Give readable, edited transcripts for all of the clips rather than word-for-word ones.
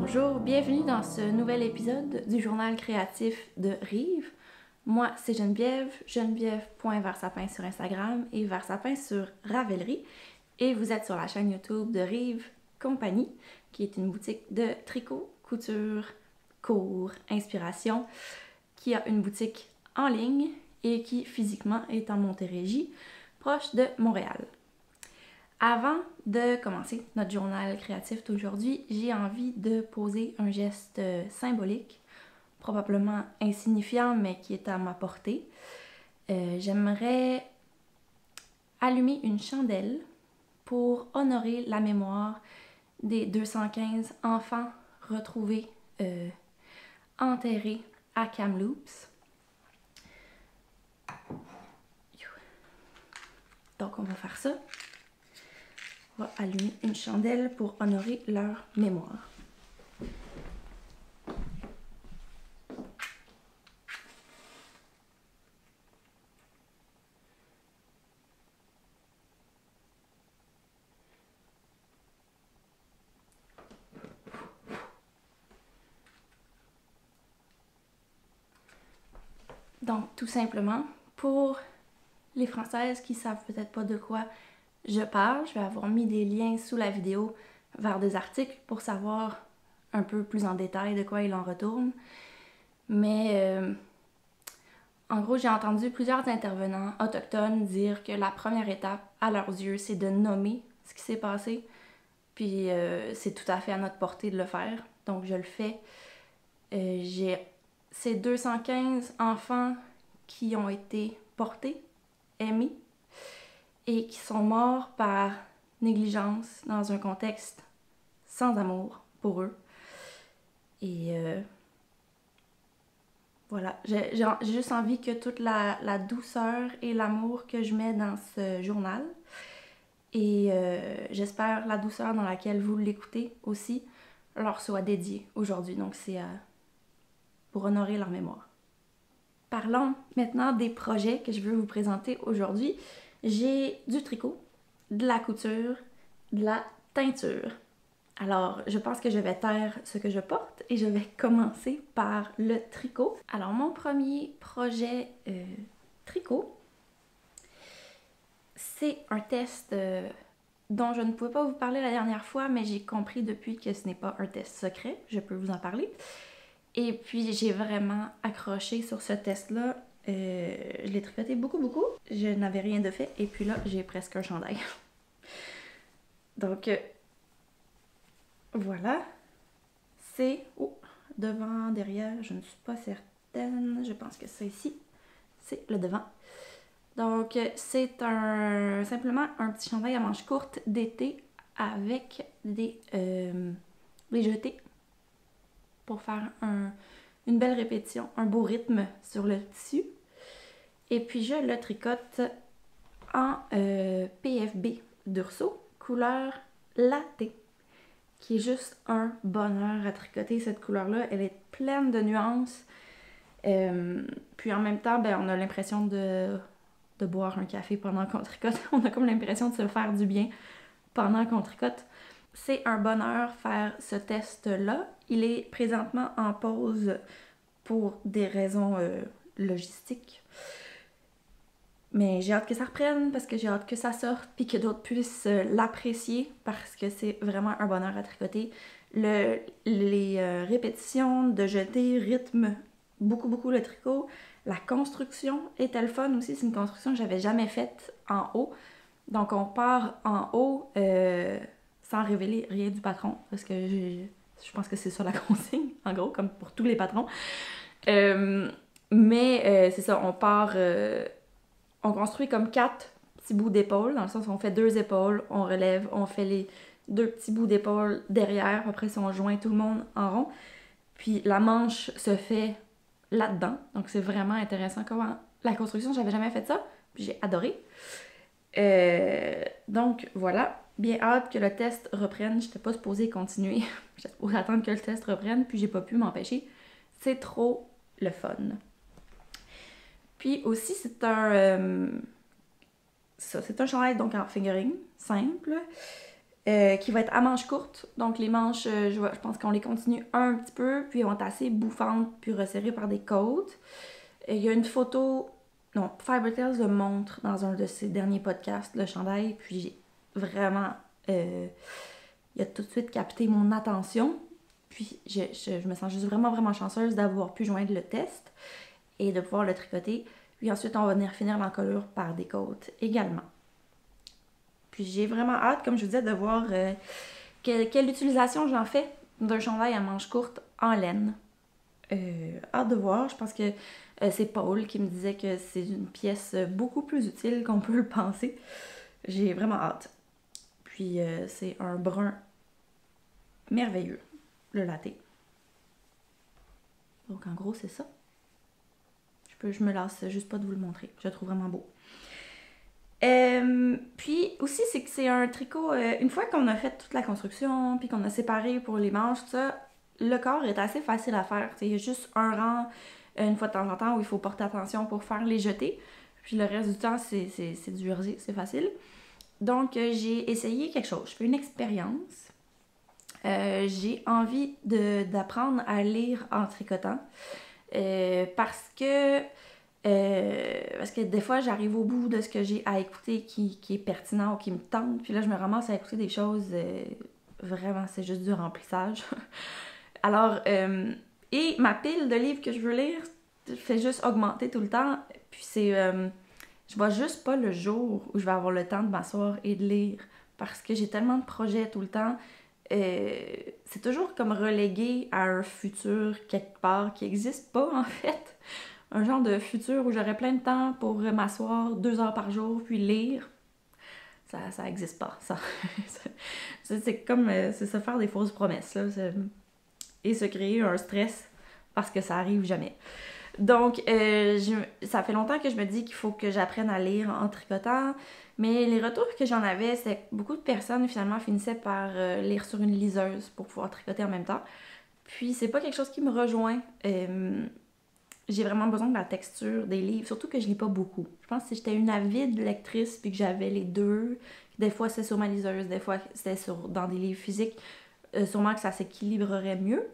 Bonjour, bienvenue dans ce nouvel épisode du journal créatif de Rive. Moi, c'est Geneviève, geneviève.versapin sur Instagram et Versapin sur Ravelry. Et vous êtes sur la chaîne YouTube de Rive Compagnie, qui est une boutique de tricot, couture, cours, inspiration, qui a une boutique en ligne et qui physiquement est en Montérégie, proche de Montréal. Avant de commencer notre journal créatif d'aujourd'hui, j'ai envie de poser un geste symbolique, probablement insignifiant, mais qui est à ma portée. J'aimerais allumer une chandelle pour honorer la mémoire des 215 enfants retrouvés enterrés à Kamloops. Donc on va faire ça. On va allumer une chandelle pour honorer leur mémoire. Donc, tout simplement, pour les Françaises qui savent peut-être pas de quoi je parle, je vais avoir mis des liens sous la vidéo vers des articles pour savoir un peu plus en détail de quoi il en retourne. Mais en gros, j'ai entendu plusieurs intervenants autochtones dire que la première étape, à leurs yeux, c'est de nommer ce qui s'est passé. Puis c'est tout à fait à notre portée de le faire. Donc je le fais. J'ai ces 215 enfants qui ont été portés, aimés, et qui sont morts par négligence dans un contexte sans amour pour eux. Et voilà, j'ai juste envie que toute la douceur et l'amour que je mets dans ce journal, et j'espère la douceur dans laquelle vous l'écoutez aussi, leur soit dédiée aujourd'hui. Donc c'est pour honorer leur mémoire. Parlons maintenant des projets que je veux vous présenter aujourd'hui. J'ai du tricot, de la couture, de la teinture. Alors, je pense que je vais taire ce que je porte et je vais commencer par le tricot. Alors, mon premier projet tricot, c'est un test dont je ne pouvais pas vous parler la dernière fois, mais j'ai compris depuis que ce n'est pas un test secret. Je peux vous en parler. Et puis, j'ai vraiment accroché sur ce test-là. Je l'ai tricoté beaucoup. Je n'avais rien de fait. Et puis là, j'ai presque un chandail. Donc, voilà. C'est devant, derrière, je ne suis pas certaine. Je pense que c'est ici. C'est le devant. Donc, c'est simplement un petit chandail à manches courtes d'été avec des jetés pour faire une belle répétition, un beau rythme sur le tissu. Et puis je le tricote en PFB d'Urso, couleur latte, qui est juste un bonheur à tricoter. Cette couleur-là, elle est pleine de nuances. Puis en même temps, on a l'impression de boire un café pendant qu'on tricote. On a comme l'impression de se faire du bien pendant qu'on tricote. C'est un bonheur faire ce test-là. Il est présentement en pause pour des raisons logistiques. Mais j'ai hâte que ça reprenne parce que j'ai hâte que ça sorte puis que d'autres puissent l'apprécier parce que c'est vraiment un bonheur à tricoter. Les répétitions de jeter rythme beaucoup le tricot. La construction était le fun aussi. C'est une construction que j'avais jamais faite en haut. Donc on part en haut sans révéler rien du patron parce que je pense que c'est ça la consigne, en gros, comme pour tous les patrons. Mais c'est ça, on part... on construit comme 4 petits bouts d'épaule, dans le sens où on fait 2 épaules, on relève, on fait les 2 petits bouts d'épaule derrière, après ça on joint tout le monde en rond. Puis la manche se fait là-dedans, donc c'est vraiment intéressant comment la construction, j'avais jamais fait ça, puis j'ai adoré. Donc voilà, bien hâte que le test reprenne. J'étais pas supposée continuer. J'étais supposée attendre que le test reprenne, puis j'ai pas pu m'empêcher. C'est trop le fun. Puis aussi, c'est un chandail donc en fingering, simple. qui va être à manches courtes. Donc les manches, je pense qu'on les continue un petit peu, puis elles vont être assez bouffantes, puis resserrées par des côtes. Il y a une photo, non, Fibertales le montre dans un de ses derniers podcasts, le chandail, puis j'ai vraiment, il a tout de suite capté mon attention. Puis je me sens juste vraiment chanceuse d'avoir pu joindre le test et de pouvoir le tricoter. Puis ensuite, on va venir finir l'encolure par des côtes également. Puis j'ai vraiment hâte, comme je vous disais, de voir quelle utilisation j'en fais d'un chandail à manches courtes en laine. Hâte de voir. Je pense que c'est Paul qui me disait que c'est une pièce beaucoup plus utile qu'on peut le penser. J'ai vraiment hâte. Puis c'est un brun merveilleux, le latte. Donc en gros, c'est ça. Je me lasse juste pas de vous le montrer. Je le trouve vraiment beau. Puis aussi, c'est que c'est un tricot, une fois qu'on a fait toute la construction, puis qu'on a séparé pour les manches, tout ça, le corps est assez facile à faire. Il y a juste un rang, une fois de temps en temps, où il faut porter attention pour faire les jetés. Puis le reste du temps, c'est du jersey, c'est facile. Donc, j'ai essayé quelque chose. Je fais une expérience. J'ai envie d'apprendre à lire en tricotant. Parce que des fois, j'arrive au bout de ce que j'ai à écouter qui est pertinent ou qui me tente. Puis là, je me ramasse à écouter des choses, vraiment, c'est juste du remplissage. Alors, et ma pile de livres que je veux lire fait juste augmenter tout le temps. Puis je vois juste pas le jour où je vais avoir le temps de m'asseoir et de lire. Parce que j'ai tellement de projets tout le temps. C'est toujours comme relégué à un futur quelque part qui n'existe pas, en fait. Un genre de futur où j'aurais plein de temps pour m'asseoir 2 heures par jour puis lire. Ça existe pas, ça. C'est comme c'est se faire des fausses promesses, là. Et se créer un stress parce que ça arrive jamais. Donc, ça fait longtemps que je me dis qu'il faut que j'apprenne à lire en tricotant, mais les retours que j'en avais, c'est que beaucoup de personnes finalement finissaient par lire sur une liseuse pour pouvoir tricoter en même temps. Puis, c'est pas quelque chose qui me rejoint. J'ai vraiment besoin de la texture des livres, surtout que je lis pas beaucoup. Je pense que si j'étais une avide lectrice puis que j'avais les deux, des fois c'est sur ma liseuse, des fois c'était dans des livres physiques, sûrement que ça s'équilibrerait mieux.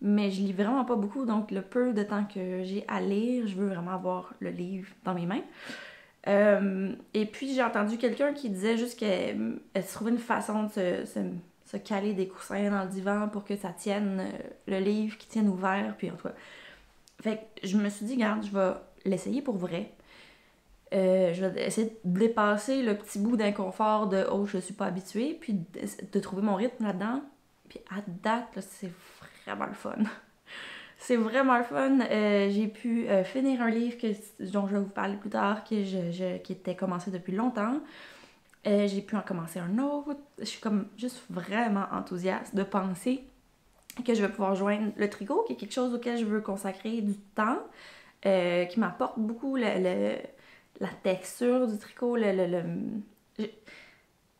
Mais je lis vraiment pas beaucoup, donc le peu de temps que j'ai à lire, je veux vraiment avoir le livre dans mes mains. Et puis j'ai entendu quelqu'un qui disait juste qu'elle se trouvait une façon de se caler des coussins dans le divan pour que ça tienne, le livre qui tienne ouvert, puis en tout cas. Fait que je me suis dit, regarde, je vais l'essayer pour vrai. Je vais essayer de dépasser le petit bout d'inconfort de « oh, je suis pas habituée », puis de trouver mon rythme là-dedans. Puis à date, là, c'est vraiment le fun. C'est vraiment le fun. J'ai pu finir un livre dont je vais vous parler plus tard, qui était commencé depuis longtemps. J'ai pu en commencer un autre. Je suis comme juste vraiment enthousiaste de penser que je vais pouvoir joindre le tricot, qui est quelque chose auquel je veux consacrer du temps, qui m'apporte beaucoup la texture du tricot, je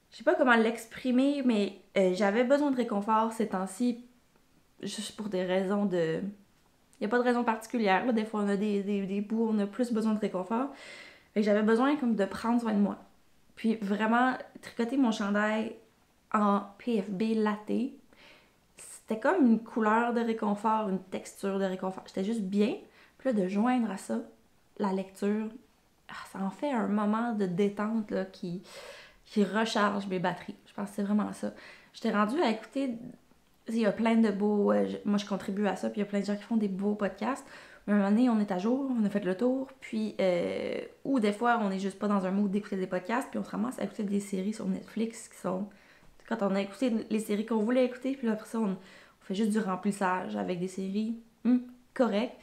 sais pas comment l'exprimer, mais j'avais besoin de réconfort ces temps-ci, juste pour des raisons de... Il n'y a pas de raison particulière, là. Des fois on a des bouts où on a plus besoin de réconfort. Fait que j'avais besoin comme de prendre soin de moi. Puis vraiment, tricoter mon chandail en PFB latte, c'était comme une couleur de réconfort, une texture de réconfort. J'étais juste bien. Puis là, de joindre à ça la lecture, ça en fait un moment de détente là, qui recharge mes batteries. Je pense que c'est vraiment ça. J'étais rendue à écouter... Il y a plein de beaux... moi, je contribue à ça, puis il y a plein de gens qui font des beaux podcasts. Mais à un moment donné, on est à jour, on a fait le tour, puis... ou des fois, on n'est juste pas dans un mood d'écouter des podcasts, puis on se ramasse à écouter des séries sur Netflix qui sont... Quand on a écouté les séries qu'on voulait écouter, puis là, après ça, on fait juste du remplissage avec des séries correctes,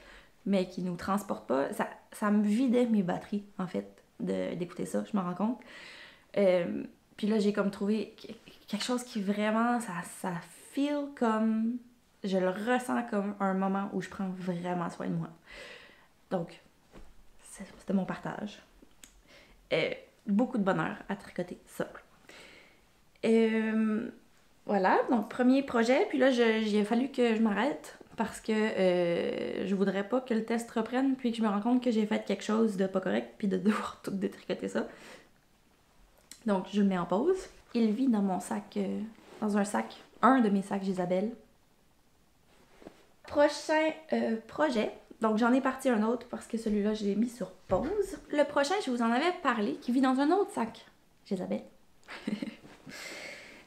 mais qui nous transportent pas. Ça me vidait mes batteries, en fait, d'écouter ça, je me rends compte. Puis là, j'ai comme trouvé quelque chose qui vraiment, ça feel comme... Je le ressens comme un moment où je prends vraiment soin de moi. Donc, c'était mon partage. Beaucoup de bonheur à tricoter ça. Voilà, donc premier projet. Puis là, il a fallu que je m'arrête parce que je voudrais pas que le test reprenne puis que je me rende compte que j'ai fait quelque chose de pas correct puis de devoir tout détricoter ça. Donc, je le mets en pause. il vit dans mon sac, dans un de mes sacs Isabelle. Prochain projet, donc j'en ai parti un autre parce que celui-là je l'ai mis sur pause. Le prochain, je vous en avais parlé, qui vit dans un autre sac Isabelle.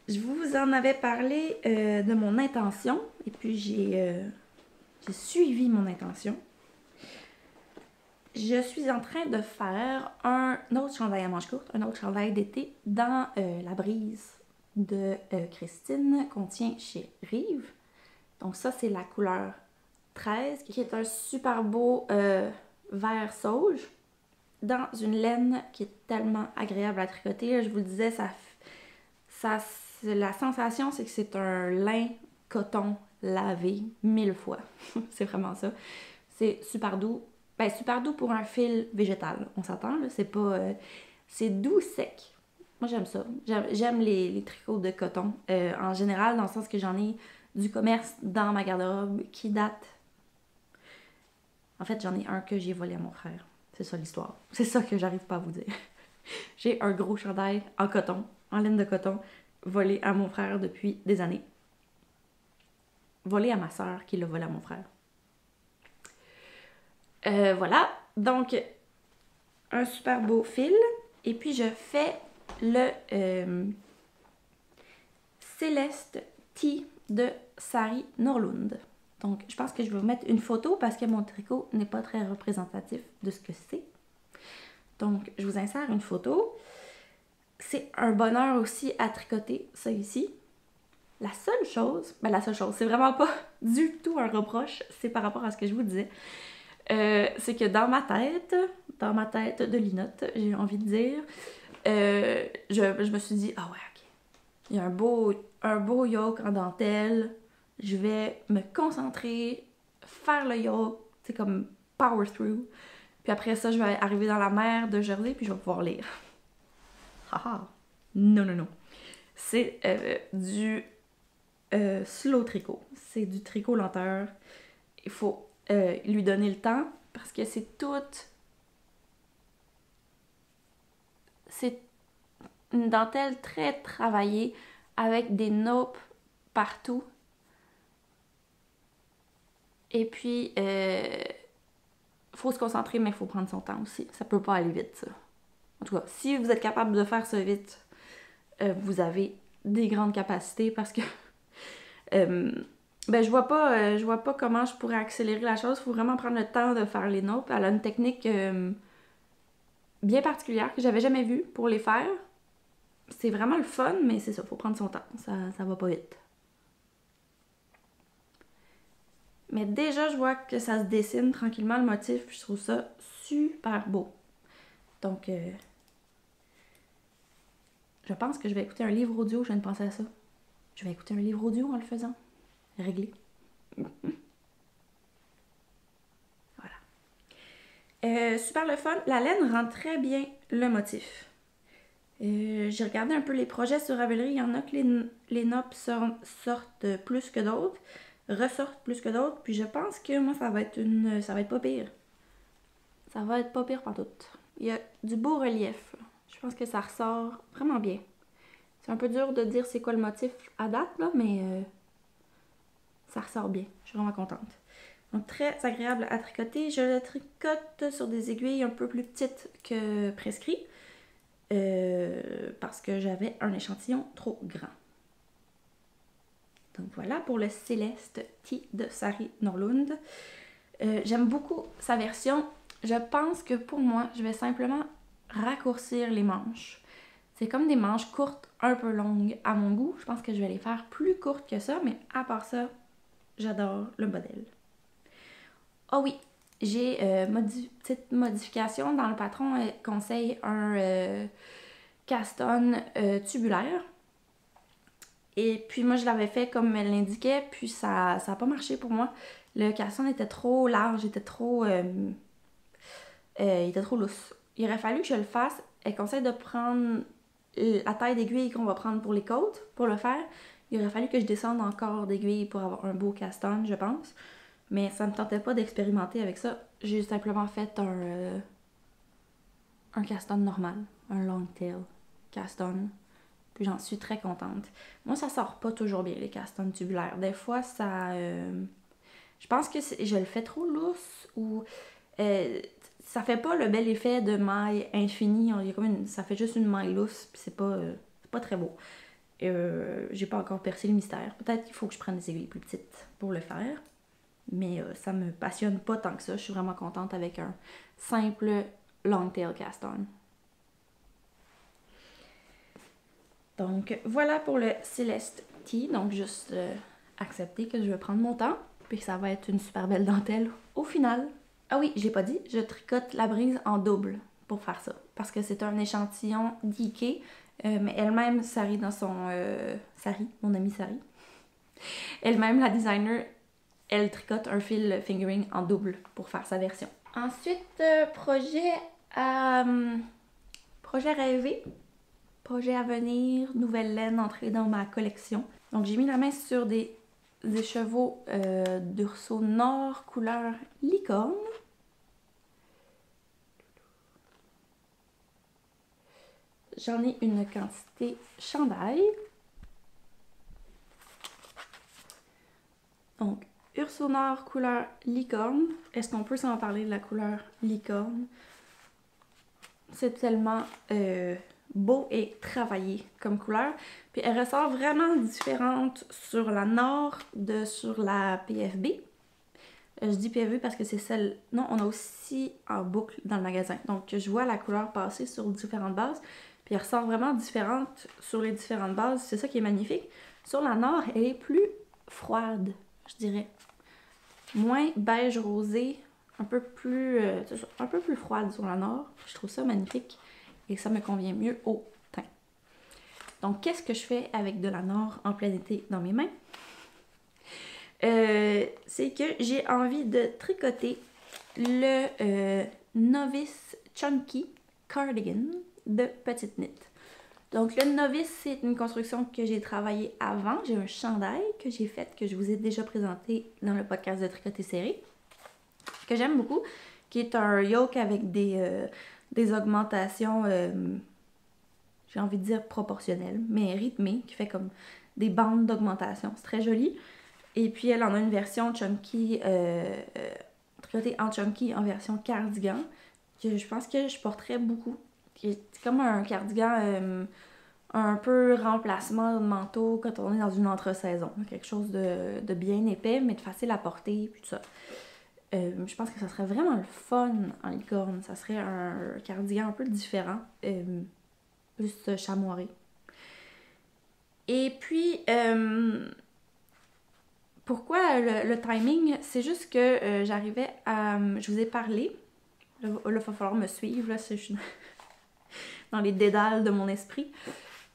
Je vous en avais parlé de mon intention et puis j'ai suivi mon intention. Je suis en train de faire un autre chandail à manches courtes, un autre chandail d'été dans La Brise de Christine qu'on tient chez Rive. Donc ça, c'est la couleur 13 qui est un super beau vert sauge dans une laine qui est tellement agréable à tricoter. Je vous le disais, la sensation, c'est que c'est un lin coton lavé 1000 fois. C'est vraiment ça. C'est super doux. Ben, super doux pour un fil végétal, on s'entend, là. C'est pas... c'est doux sec. Moi, j'aime ça. J'aime les tricots de coton. En général, dans le sens que j'en ai du commerce dans ma garde-robe qui date... En fait, j'en ai un que j'ai volé à mon frère. C'est ça l'histoire. C'est ça que j'arrive pas à vous dire. J'ai un gros chandail en coton, en laine de coton, volé à mon frère depuis des années. Volé à ma soeur qui l'a volé à mon frère. Voilà, donc un super beau fil. Et puis je fais le Céleste Tea de Sari Norlund. Donc je pense que je vais vous mettre une photo parce que mon tricot n'est pas très représentatif de ce que c'est. Donc je vous insère une photo. C'est un bonheur aussi à tricoter, ça ici. La seule chose, c'est vraiment pas du tout un reproche, c'est par rapport à ce que je vous disais. C'est que dans ma tête de linotte, j'ai envie de dire, je me suis dit, ah ouais, ok, il y a un beau yoke en dentelle, je vais me concentrer, faire le yoke, c'est comme power through, puis après ça, je vais arriver dans la mer de Jersey, puis je vais pouvoir lire. Haha, non. C'est du slow tricot, c'est du tricot lenteur, il faut lui donner le temps parce que c'est une dentelle très travaillée avec des naupes partout. Et puis, faut se concentrer, mais il faut prendre son temps aussi. Ça peut pas aller vite, ça. En tout cas, si vous êtes capable de faire ça vite, vous avez des grandes capacités parce que je vois pas comment je pourrais accélérer la chose. Il faut vraiment prendre le temps de faire les naupes. Elle a une technique bien particulière que j'avais jamais vue pour les faire. C'est vraiment le fun, mais c'est ça, faut prendre son temps. Ça va pas vite. Mais déjà, je vois que ça se dessine tranquillement le motif. Je trouve ça super beau. Donc, je pense que je vais écouter un livre audio. Je viens de penser à ça. Je vais écouter un livre audio en le faisant. Réglé. Voilà. Super le fun. La laine rend très bien le motif. J'ai regardé un peu les projets sur Ravelry. Il y en a que les nappes sortent plus que d'autres. Ressortent plus que d'autres. Puis je pense que moi, ça va être pas pire. Ça va être pas pire partout. Il y a du beau relief. Je pense que ça ressort vraiment bien. C'est un peu dur de dire c'est quoi le motif à date, là, mais ça ressort bien. Je suis vraiment contente. Donc, très agréable à tricoter. Je le tricote sur des aiguilles un peu plus petites que prescrit. Parce que j'avais un échantillon trop grand. Donc voilà pour le Céleste Tea de Sari Norlund. J'aime beaucoup sa version. Je pense que pour moi, je vais simplement raccourcir les manches. C'est comme des manches courtes, un peu longues à mon goût. Je pense que je vais les faire plus courtes que ça, mais à part ça, j'adore le modèle. Ah oui, j'ai petite modification dans le patron. Elle conseille un caston tubulaire. Et puis moi, je l'avais fait comme elle l'indiquait, puis ça n'a pas marché pour moi. Le caston était trop large, il était trop lousse. Il aurait fallu que je le fasse. Elle conseille de prendre la taille d'aiguille qu'on va prendre pour les côtes pour le faire. Il aurait fallu que je descende encore d'aiguille pour avoir un beau caston, je pense. Mais ça me tentait pas d'expérimenter avec ça. J'ai simplement fait un caston normal, un long tail caston. Puis j'en suis très contente. Moi, ça sort pas toujours bien, les castones tubulaires. Des fois, ça... je pense que je le fais trop lousse ou... ça fait pas le bel effet de maille infinie. Il y a comme ça fait juste une maille lousse, puis c'est pas très beau. J'ai pas encore percé le mystère. Peut-être qu'il faut que je prenne des aiguilles plus petites pour le faire. Mais ça me passionne pas tant que ça. Je suis vraiment contente avec un simple Longtail Cast-On. Donc voilà pour le Celeste Tea. Donc juste accepter que je vais prendre mon temps. Puis que ça va être une super belle dentelle au final. Ah oui, j'ai pas dit, je tricote la brise en double pour faire ça. Parce que c'est un échantillon d'Ike. Mais elle-même, Sari, dans son... Sari, mon amie Sari. Elle-même, la designer, elle tricote un fil fingering en double pour faire sa version. Ensuite, projet rêvé. Projet à venir, nouvelle laine entrée dans ma collection. Donc j'ai mis la main sur des écheveaux d'Urso Nord couleur licorne. J'en ai une quantité chandail. Donc Urso Nord couleur licorne. Est-ce qu'on peut s'en parler de la couleur licorne? C'est tellement beau et travaillé comme couleur. Puis elle ressort vraiment différente sur la Nord de sur la PFB. Je dis PFB parce que c'est celle... Non, on a aussi en boucle dans le magasin. Donc je vois la couleur passer sur différentes bases. Puis elle ressort vraiment différente sur les différentes bases. C'est ça qui est magnifique. Sur la Nord, elle est plus froide, je dirais. Moins beige rosé, un peu plus froide sur la Nord. Je trouve ça magnifique et ça me convient mieux au teint. Donc, qu'est-ce que je fais avec de la Nord en plein été dans mes mains? C'est que j'ai envie de tricoter le Novice Chunky Cardigan de Petite Knit. Donc, le Novice, c'est une construction que j'ai travaillée avant. J'ai un chandail que j'ai fait, que je vous ai déjà présenté dans le podcast de Tricoter Serré, que j'aime beaucoup, qui est un yoke avec des augmentations, j'ai envie de dire proportionnelles, mais rythmées, qui fait comme des bandes d'augmentation. C'est très joli. Et puis, elle en a une version chunky, tricotée en chunky en version cardigan, que je pense que je porterais beaucoup. C'est comme un cardigan un peu remplacement de manteau quand on est dans une entre-saison. Quelque chose de bien épais, mais de facile à porter, puis tout ça. Je pense que ça serait vraiment le fun en licorne. Ça serait un cardigan un peu différent, plus chamoiré. Et puis, pourquoi le timing? C'est juste que j'arrivais à... Je vous ai parlé. Là, il va falloir me suivre. Là, je suis dans les dédales de mon esprit.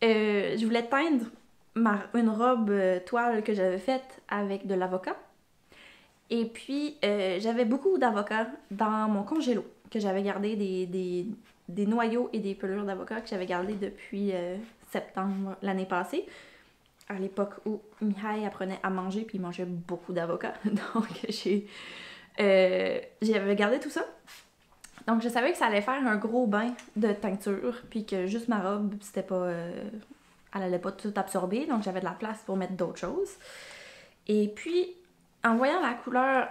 Je voulais teindre une robe toile que j'avais faite avec de l'avocat. Et puis, j'avais beaucoup d'avocats dans mon congélo, que j'avais gardé des noyaux et des pelures d'avocat que j'avais gardés depuis septembre l'année passée, à l'époque où Mihai apprenait à manger, puis il mangeait beaucoup d'avocats. Donc, j'avais gardé tout ça. Donc, je savais que ça allait faire un gros bain de teinture, puis que juste ma robe, c'était pas... elle allait pas tout absorber, donc j'avais de la place pour mettre d'autres choses. Et puis, en voyant la couleur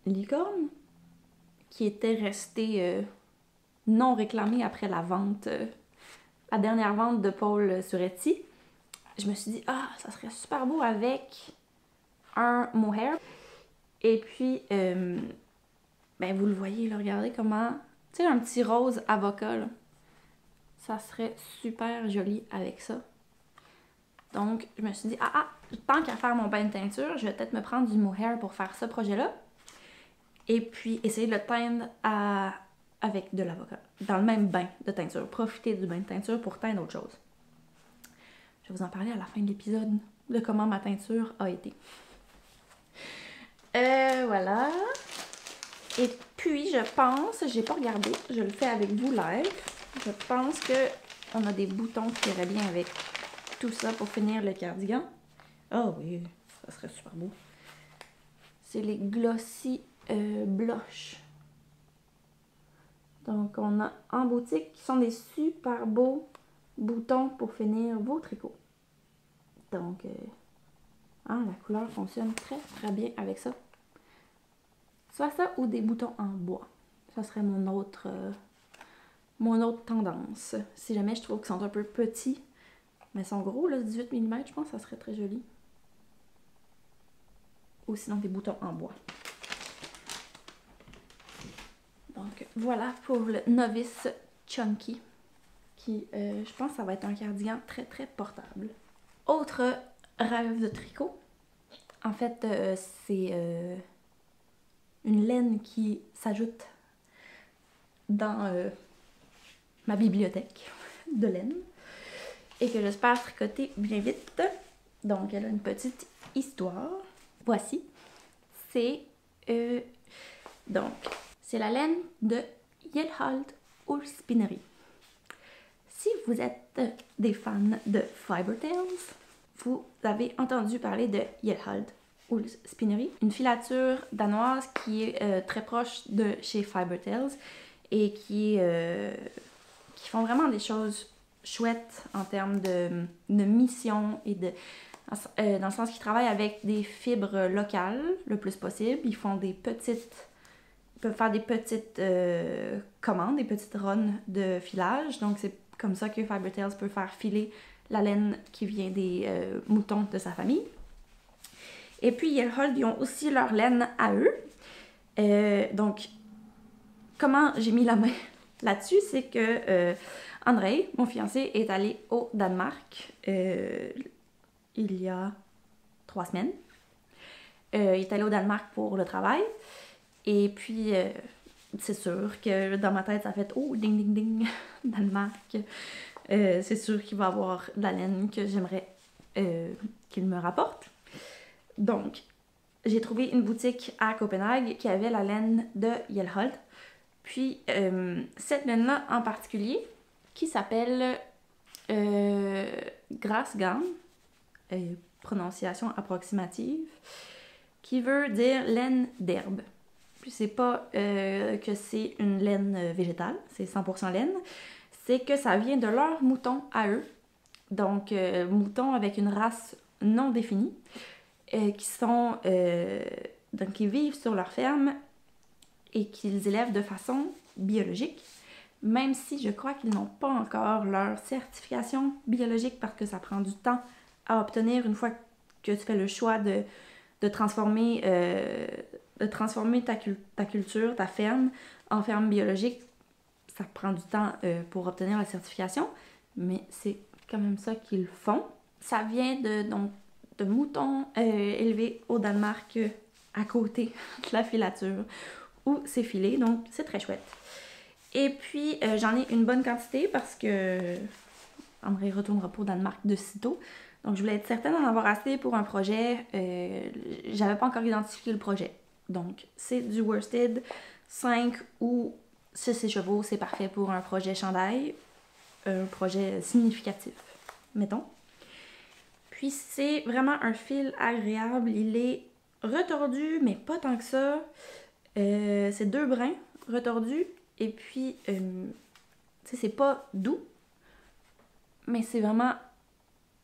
licorne, qui était restée non réclamée après la vente, la dernière vente de Paul sur Etsy, je me suis dit, ah, ça serait super beau avec un mohair. Et puis, ben vous le voyez, là, regardez comment, tu sais, un petit rose avocat, là, ça serait super joli avec ça. Donc, je me suis dit, tant qu'à faire mon bain de teinture, je vais peut-être me prendre du mohair pour faire ce projet-là. Et puis, essayer de le teindre avec de l'avocat. Dans le même bain de teinture. Profiter du bain de teinture pour teindre autre chose. Je vais vous en parler à la fin de l'épisode de comment ma teinture a été. Voilà. Et puis, je pense, j'ai pas regardé, je le fais avec vous live. Je pense qu'on a des boutons qui iraient bien avec tout ça pour finir le cardigan. Oh oui, ça serait super beau. C'est les Glossy Blush. Donc, on a en boutique qui sont des super beaux boutons pour finir vos tricots. Donc, la couleur fonctionne très bien avec ça. Soit ça ou des boutons en bois. Ça serait mon autre tendance. Si jamais je trouve qu'ils sont un peu petits, mais ils sont gros, là, 18 mm, je pense que ça serait très joli. Ou sinon des boutons en bois. Donc voilà pour le Novice Chunky, qui, je pense que ça va être un cardigan très portable. Autre rêve de tricot, en fait, c'est une laine qui s'ajoute dans ma bibliothèque de laine et que j'espère tricoter bien vite. Donc elle a une petite histoire. Voici. C'est donc c'est la laine de Yellowhald Ullspinnery. Si vous êtes des fans de Fiber Tales, vous avez entendu parler de Yellowhald Ullspinnery, une filature danoise qui est très proche de chez Fiber Tales et qui font vraiment des choses chouettes en termes de mission et dans le sens qu'ils travaillent avec des fibres locales le plus possible. Ils font ils peuvent faire des petites commandes, des petites runs de filage. Donc c'est comme ça que Fiber Tales peut faire filer la laine qui vient des moutons de sa famille. Et puis Yellowhald, ils ont aussi leur laine à eux. Donc comment j'ai mis la main là-dessus, c'est que André, mon fiancé, est allé au Danemark il y a 3 semaines. Il est allé au Danemark pour le travail. Et puis, c'est sûr que dans ma tête, ça fait « Oh, ding, ding, ding, Danemark ». C'est sûr qu'il va avoir de la laine que j'aimerais qu'il me rapporte. Donc, j'ai trouvé une boutique à Copenhague qui avait la laine de Yellowhald. Puis, cette laine-là en particulier, qui s'appelle Grasgarn, prononciation approximative, qui veut dire laine d'herbe. Puis c'est pas que c'est une laine végétale, c'est 100% laine, c'est que ça vient de leurs moutons à eux. Donc, moutons avec une race non définie, donc qui vivent sur leur ferme et qu'ils élèvent de façon biologique, même si je crois qu'ils n'ont pas encore leur certification biologique parce que ça prend du temps à obtenir une fois que tu fais le choix de transformer ta culture, ta ferme, en ferme biologique. Ça prend du temps pour obtenir la certification, mais c'est quand même ça qu'ils font. Ça vient de moutons élevés au Danemark à côté de la filature où c'est filé, donc c'est très chouette. Et puis j'en ai une bonne quantité parce que André retournera pas au Danemark de sitôt. Donc je voulais être certaine d'en avoir assez pour un projet. J'avais pas encore identifié le projet. Donc c'est du worsted 5 ou 6 écheveaux, c'est parfait pour un projet chandail, un projet significatif, mettons. Puis c'est vraiment un fil agréable, il est retordu, mais pas tant que ça. C'est 2 brins retordus, et puis, c'est pas doux, mais c'est vraiment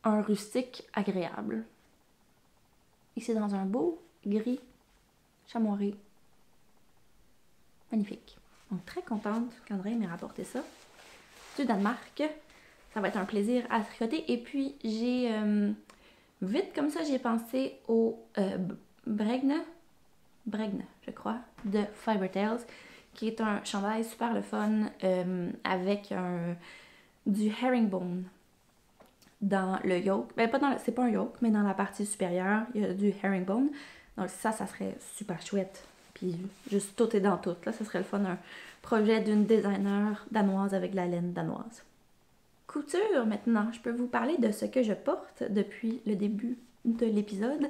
un rustique agréable. Et c'est dans un beau gris chamoiré. Magnifique. Donc, très contente qu'André m'ait rapporté ça du Danemark. Ça va être un plaisir à tricoter. Et puis, j'ai... vite comme ça, j'ai pensé au Bregne, je crois, de Fiber Tales, qui est un chandail super le fun avec du herringbone dans le yoke. Ben, c'est pas un yoke, mais dans la partie supérieure, il y a du herringbone. Donc ça serait super chouette. Puis juste tout est dans tout. Là, ça serait le fun, un projet d'une designer danoise avec de la laine danoise. Couture, maintenant. Je peux vous parler de ce que je porte depuis le début de l'épisode,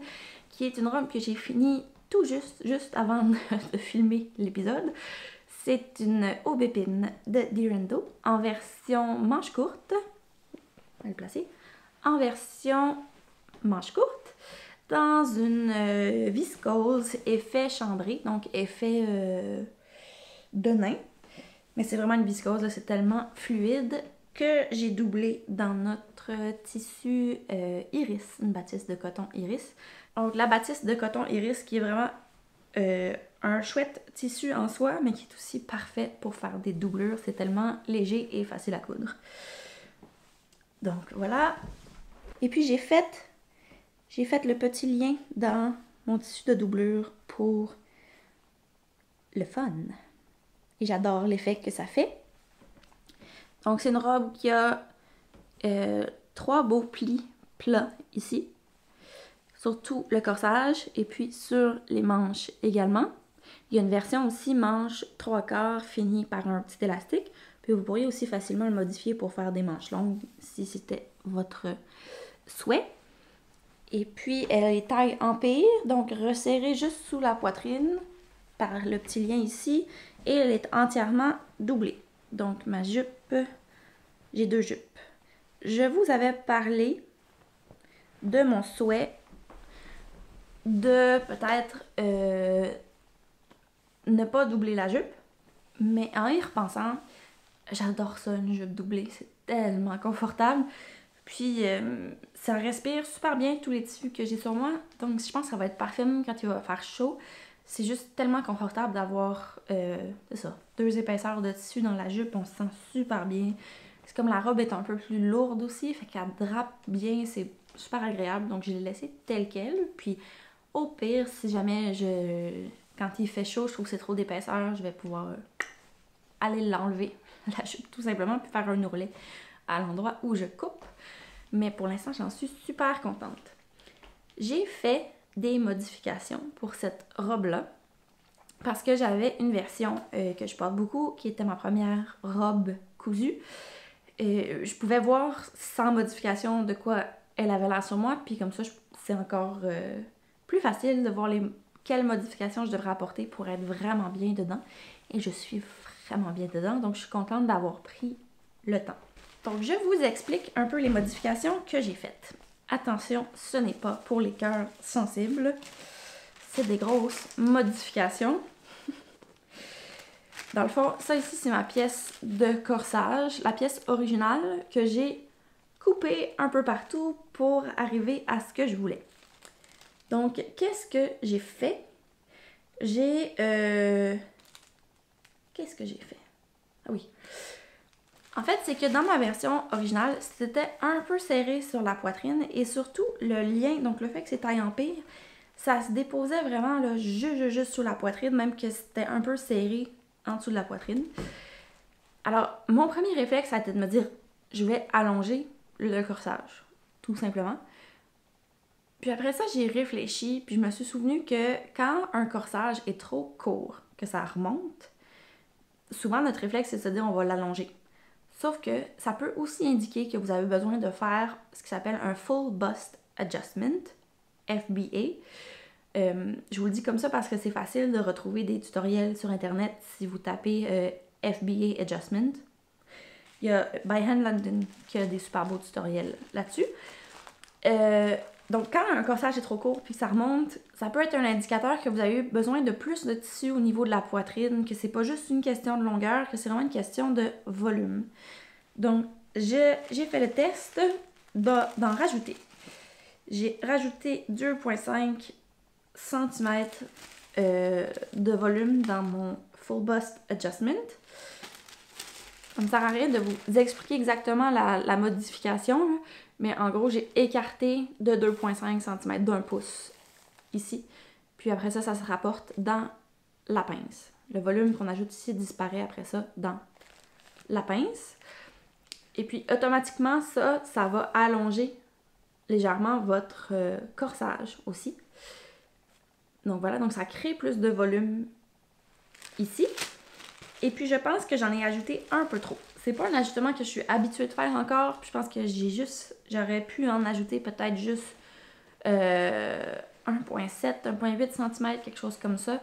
qui est une robe que j'ai finie tout juste avant de filmer l'épisode. C'est une aubépine de Direndo en version manche courte. On va le placer. En version manche courte, dans une viscose effet chambré, donc effet de nain. Mais c'est vraiment une viscose, c'est tellement fluide. que j'ai doublé dans notre tissu iris, une batiste de coton iris. Donc la batiste de coton iris qui est vraiment un chouette tissu en soi, mais qui est aussi parfait pour faire des doublures. C'est tellement léger et facile à coudre. Donc voilà. Et puis j'ai fait le petit lien dans mon tissu de doublure pour le fun. Et j'adore l'effet que ça fait. Donc c'est une robe qui a 3 beaux plis plats ici. Sur tout le corsage et puis sur les manches également. Il y a une version aussi manche 3/4 finie par un petit élastique. Puis vous pourriez aussi facilement le modifier pour faire des manches longues si c'était votre souhait. Et puis elle est taille empire, donc resserrée juste sous la poitrine par le petit lien ici. Et elle est entièrement doublée. Donc ma jupe, j'ai 2 jupes. Je vous avais parlé de mon souhait de peut-être ne pas doubler la jupe, mais en y repensant, j'adore ça, une jupe doublée, c'est tellement confortable. Puis ça respire super bien tous les tissus que j'ai sur moi, donc je pense que ça va être parfait même quand il va faire chaud. C'est juste tellement confortable d'avoir, c'est ça, 2 épaisseurs de tissu dans la jupe, on se sent super bien. C'est comme la robe est un peu plus lourde aussi, fait qu'elle drape bien, c'est super agréable, donc je l'ai laissée telle quelle. Puis au pire, si jamais quand il fait chaud, je trouve que c'est trop d'épaisseur, je vais pouvoir aller l'enlever, la jupe tout simplement, puis faire un ourlet à l'endroit où je coupe. Mais pour l'instant, j'en suis super contente. J'ai fait des modifications pour cette robe-là parce que j'avais une version que je porte beaucoup, qui était ma première robe cousue. Je pouvais voir sans modification de quoi elle avait l'air sur moi, puis comme ça, c'est encore plus facile de voir quelles modifications je devrais apporter pour être vraiment bien dedans. Et je suis vraiment bien dedans, donc je suis contente d'avoir pris le temps. Donc je vous explique un peu les modifications que j'ai faites. Attention, ce n'est pas pour les cœurs sensibles. C'est des grosses modifications. Dans le fond, ça ici, c'est ma pièce de corsage, la pièce originale que j'ai coupée un peu partout pour arriver à ce que je voulais. Donc, qu'est-ce que j'ai fait? Qu'est-ce que j'ai fait? Ah oui. En fait, c'est que dans ma version originale, c'était un peu serré sur la poitrine et surtout le lien, donc le fait que c'est taille empire, ça se déposait vraiment là, juste sous la poitrine, même que c'était un peu serré en dessous de la poitrine. Alors, mon premier réflexe, ça a été de me dire, je vais allonger le corsage, tout simplement. Puis après ça, j'ai réfléchi, puis je me suis souvenu que quand un corsage est trop court, que ça remonte, souvent notre réflexe, c'est de se dire, on va l'allonger. Sauf que ça peut aussi indiquer que vous avez besoin de faire ce qui s'appelle un Full Bust Adjustment, FBA. Je vous le dis comme ça parce que c'est facile de retrouver des tutoriels sur Internet si vous tapez FBA Adjustment. Il y a By Hand London qui a des super beaux tutoriels là-dessus. Donc quand un corsage est trop court puis que ça remonte, ça peut être un indicateur que vous avez besoin de plus de tissu au niveau de la poitrine, que c'est pas juste une question de longueur, que c'est vraiment une question de volume. Donc j'ai fait le test d'en rajouter. J'ai rajouté 2,5 cm de volume dans mon Full Bust Adjustment. Ça ne sert à rien de vous expliquer exactement la modification, là, mais en gros, j'ai écarté de 2,5 cm d'1 pouce ici. Puis après ça, ça se rapporte dans la pince. Le volume qu'on ajoute ici disparaît après ça dans la pince. Et puis automatiquement, ça va allonger légèrement votre corsage aussi. Donc voilà, donc ça crée plus de volume ici. Et puis je pense que j'en ai ajouté un peu trop. C'est pas un ajustement que je suis habituée de faire encore. Puis je pense que j'aurais pu en ajouter peut-être juste 1,7, 1,8 cm, quelque chose comme ça,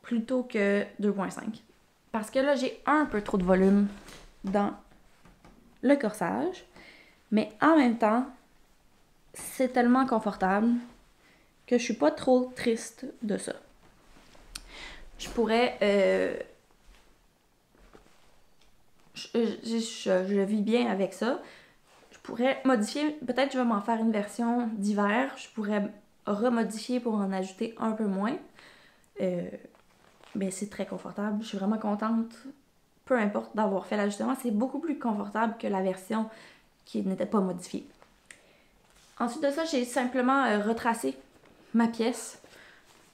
plutôt que 2,5. Parce que là, j'ai un peu trop de volume dans le corsage. Mais en même temps, c'est tellement confortable que je suis pas trop triste de ça. Je pourrais je vis bien avec ça. Je pourrais modifier, peut-être je vais m'en faire une version d'hiver. Je pourrais remodifier pour en ajouter un peu moins. Mais c'est très confortable. Je suis vraiment contente, peu importe d'avoir fait l'ajustement. C'est beaucoup plus confortable que la version qui n'était pas modifiée. Ensuite de ça, j'ai simplement retracé ma pièce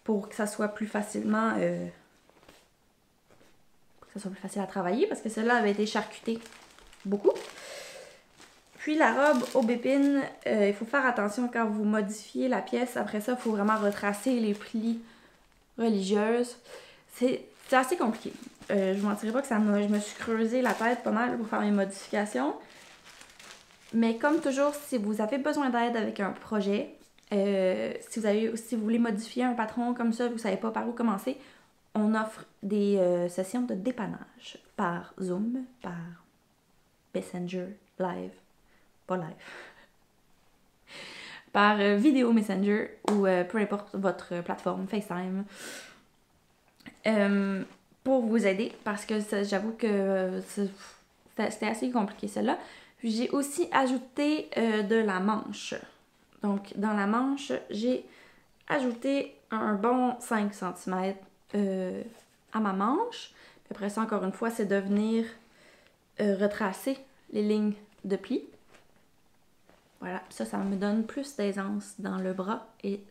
pour que ça soit plus facilement... que ça soit plus facile à travailler parce que celle-là avait été charcutée beaucoup. Puis la robe aubépine, il faut faire attention quand vous modifiez la pièce. Après ça, il faut vraiment retracer les plis religieuses. C'est assez compliqué. Je vous mentirais pas que je me suis creusé la tête pas mal pour faire mes modifications. Mais comme toujours, si vous avez besoin d'aide avec un projet, si vous voulez modifier un patron comme ça, vous ne savez pas par où commencer, on offre des sessions de dépannage par Zoom, par Messenger, live, pas live, par vidéo Messenger ou peu importe votre plateforme, FaceTime, pour vous aider parce que j'avoue que c'était assez compliqué celle-là. Puis j'ai aussi ajouté de la manche. Donc dans la manche, j'ai ajouté un bon 5 cm à ma manche. Puis après ça, encore une fois, c'est de venir retracer les lignes de plis. Voilà, ça me donne plus d'aisance dans le bras et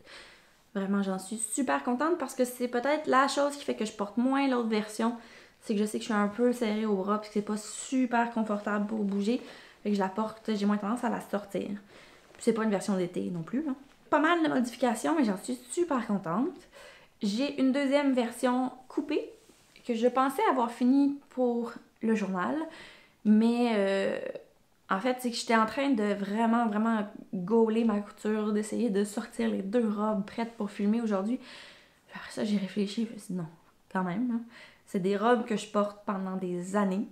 vraiment, j'en suis super contente parce que c'est peut-être la chose qui fait que je porte moins l'autre version. C'est que je sais que je suis un peu serrée au bras puis que c'est pas super confortable pour bouger. Fait que je la porte, j'ai moins tendance à la sortir. Puis c'est pas une version d'été non plus, là. Pas mal de modifications, mais j'en suis super contente. J'ai une deuxième version coupée que je pensais avoir fini pour le journal, mais en fait, c'est que j'étais en train de vraiment gauler ma couture, d'essayer de sortir les 2 robes prêtes pour filmer aujourd'hui. Après ça, j'ai réfléchi, je me suis dit non, quand même, hein. C'est des robes que je porte pendant des années.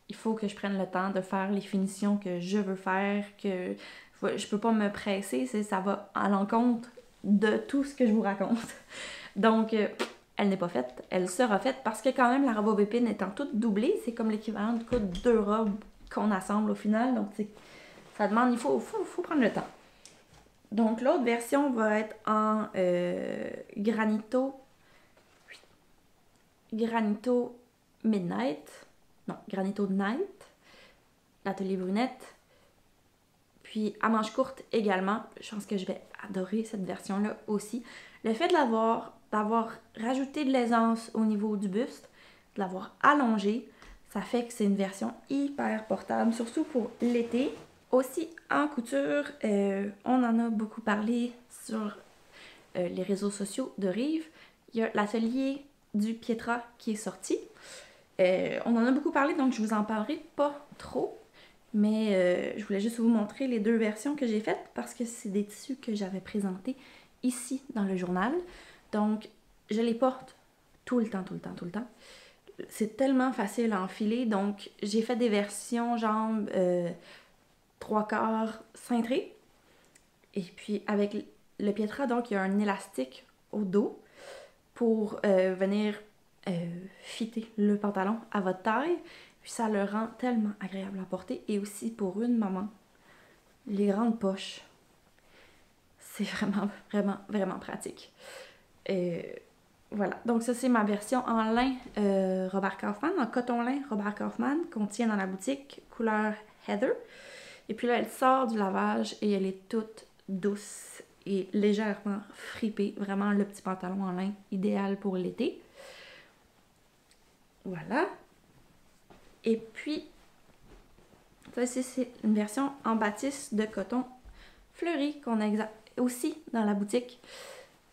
Il faut que je prenne le temps de faire les finitions que je veux faire, que je peux pas me presser, ça va à l'encontre de tout ce que je vous raconte. Donc, elle n'est pas faite, elle sera faite parce que quand même, la robe aubépine étant toute doublée, c'est comme l'équivalent de 2 robes qu'on assemble au final. Donc, ça demande, il faut prendre le temps. Donc, l'autre version va être en Granito Midnight. Non, Granito Night. L'atelier brunette. Puis à manches courtes également. Je pense que je vais adorer cette version-là aussi. Le fait d'avoir rajouté de l'aisance au niveau du buste, de l'avoir allongé, ça fait que c'est une version hyper portable, surtout pour l'été. Aussi en couture, on en a beaucoup parlé sur les réseaux sociaux de Rive. Il y a l'atelier du Pietra qui est sorti. On en a beaucoup parlé, donc je vous en parlerai pas trop. Mais je voulais juste vous montrer les 2 versions que j'ai faites parce que c'est des tissus que j'avais présentés ici dans le journal. Donc, je les porte tout le temps. C'est tellement facile à enfiler. Donc, j'ai fait des versions jambes 3/4 cintrées. Et puis, avec le Pietra, donc, il y a un élastique au dos pour venir fitter le pantalon à votre taille. Puis ça le rend tellement agréable à porter. Et aussi pour une maman, les grandes poches, c'est vraiment pratique. Voilà, donc ça c'est ma version en lin Robert Kaufman, en coton lin Robert Kaufman qu'on tient dans la boutique, couleur Heather. Et puis là, elle sort du lavage et elle est toute douce et légèrement fripée. Vraiment le petit pantalon en lin idéal pour l'été. Voilà. Et puis, ça c'est une version en bâtisse de coton fleuri qu'on a aussi dans la boutique,